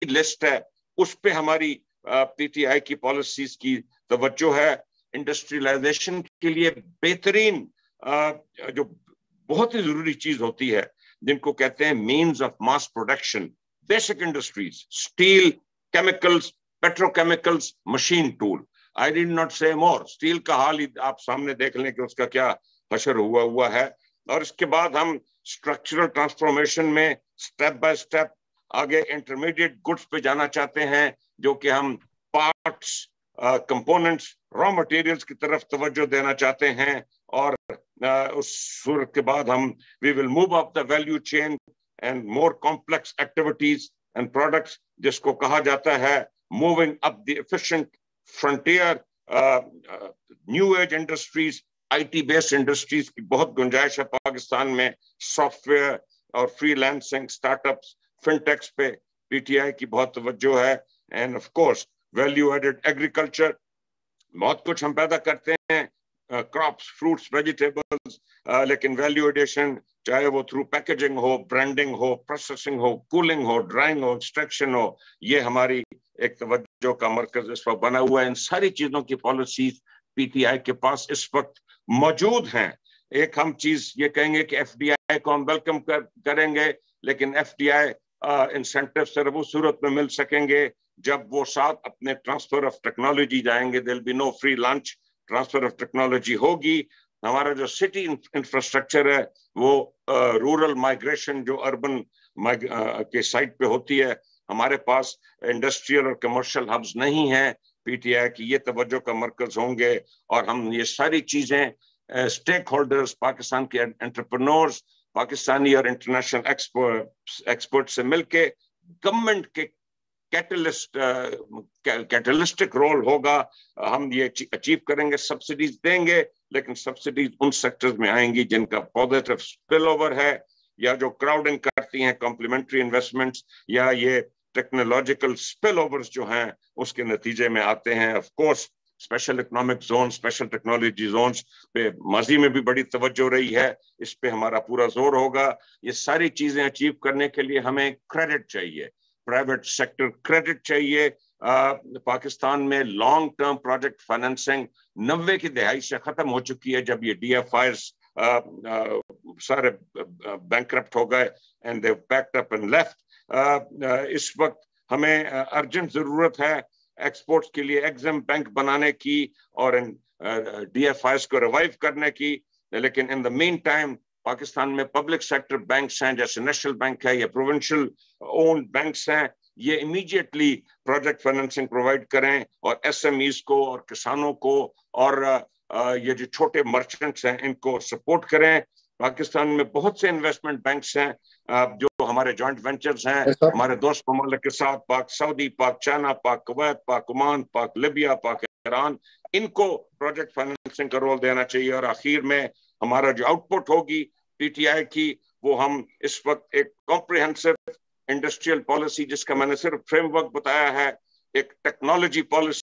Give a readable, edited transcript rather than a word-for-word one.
List ہے اس پہ ہماری پی ٹی آئی کی پالیسیز کی توجہ ہے. انڈسٹریلائزیشن کے لیے بہترین جو بہت ہی ضروری چیز ہوتی ہے جن کو کہتے ہیں means of mass production, basic industries, steel, chemicals, petrochemicals, machine tool. I did not say more. Steel کا حال ہی آپ سامنے دیکھ لیں کہ اس کا کیا حشر ہوا ہے. اور اس کے بعد ہم اسٹرکچرل ٹرانسفارمیشن میں اسٹیپ بائی اسٹیپ آگے انٹرمیڈیٹ گڈس پہ جانا چاہتے ہیں, جو کہ ہم پارٹس, کمپوننٹس, را مٹیریلز کی طرف توجہ دینا چاہتے ہیں. اور اس صورت کے بعد ہم we will move up the value chain and more complex activities and products, جس کو کہا جاتا ہے moving up the efficient frontier, new age industries, IT based industries کی بہت گنجائش ہے پاکستان میں. سافٹ ویئر اور فری لانسنگ, اسٹارٹ اپس, فنٹیکس پہ پی ٹی آئی کی بہت توجہ ہے. And of course value added agriculture, بہت کچھ ہم پیدا کرتے ہیں, کراپس, فروٹس, ویجیٹیبلز, لیکن ویلیو ایڈیشن چاہے وہ تھرو پیکیجنگ ہو, برانڈنگ ہو, پروسیسنگ ہو, کولنگ ہو, ڈرائنگ ہو, ایکسٹریکشن ہو, یہ ہماری ایک توجہ کا مرکز اس وقت بنا ہوا ہے. ان ساری چیزوں کی پالیسیز پی ٹی آئی کے پاس اس وقت موجود ہیں. ایک ہم چیز یہ کہیں گے کہ ایف ڈی آئی کو ہم ویلکم کریں گے, لیکن ایف ڈی آئی انسینٹیو صرف اس صورت میں مل سکیں گے جب وہ ساتھ اپنے ٹرانسفر آف ٹیکنالوجی جائیں گے. There be no free lunch, transfer of technology ہوگی. ہمارا جو سٹی انفراسٹرکچر ہے وہ رورل مائگریشن جو اربن کے سائٹ پہ ہوتی ہے, ہمارے پاس انڈسٹریل اور کمرشل ہبز نہیں ہیں. پی ٹی آئی کی یہ توجہ کا مرکز ہوں گے, اور ہم یہ ساری چیزیں اسٹیک ہولڈرز, پاکستان کے انٹرپرنورز, پاکستانی اور انٹرنیشنل ایکسپرٹ سے مل کے گورنمنٹ کے کیٹلسٹک رول ہوگا. ہم یہ اچیو کریں گے. سبسڈیز دیں گے, لیکن سبسڈیز ان سیکٹرز میں آئیں گی جن کا پازیٹیو اسپل اوور ہے, یا جو کراؤڈنگ کرتی ہیں کمپلیمنٹری انویسٹمنٹس, یا یہ ٹیکنالوجیکل اسپل اوورز جو ہیں اس کے نتیجے میں آتے ہیں. Of course special economic zone, special technology zones پہ ماضی میں بھی بڑی توجہ رہی ہے, اس پہ ہمارا پورا زور ہوگا. یہ ساری چیزیں اچیو کرنے کے لیے ہمیں کریڈٹ چاہیے, پرائیویٹ سیکٹر کریڈٹ چاہیے. پاکستان میں لانگ ٹرم پروجیکٹ فائنینسنگ 90 کی دہائی سے ختم ہو چکی ہے, جب یہ ڈی ایف آئیز سارے بینکرپٹ ہو گئے and they packed up and left. اس وقت ہمیں ارجنٹ ضرورت ہے ایکسپورٹس کے لیے ایگزم بینک بنانے کی اور ڈی ایف آئیز کو ریوائیو کرنے کی. لیکن ان دا مین ٹائم پاکستان میں پبلک سیکٹر بینکس ہیں, جیسے نیشنل بینک ہے یا پروونشل اونڈ بینکس ہیں, یہ امیڈیٹلی پروجیکٹ فائنینسنگ پرووائڈ کریں, اور ایس ایم ایز کو اور کسانوں کو اور یہ جو چھوٹے مرچنٹس ہیں ان کو سپورٹ کریں. پاکستان میں بہت سے انویسٹمنٹ بینکس ہیں جو ہمارے جوائنٹ وینچرز ہیں ہمارے دوست ممالک کے ساتھ, پاک سعودی, پاک چائنا, پاک کویت, پاک عمان, پاک لیبیا, پاک ایران, ان کو پروجیکٹ فائنینسنگ کا رول دینا چاہیے. اور آخر میں ہمارا جو آؤٹ پٹ ہوگی پی ٹی آئی کی, وہ ہم اس وقت ایک کمپریہنسو انڈسٹریل پالیسی, جس کا میں نے صرف فریم ورک بتایا ہے, ایک ٹیکنالوجی پالیسی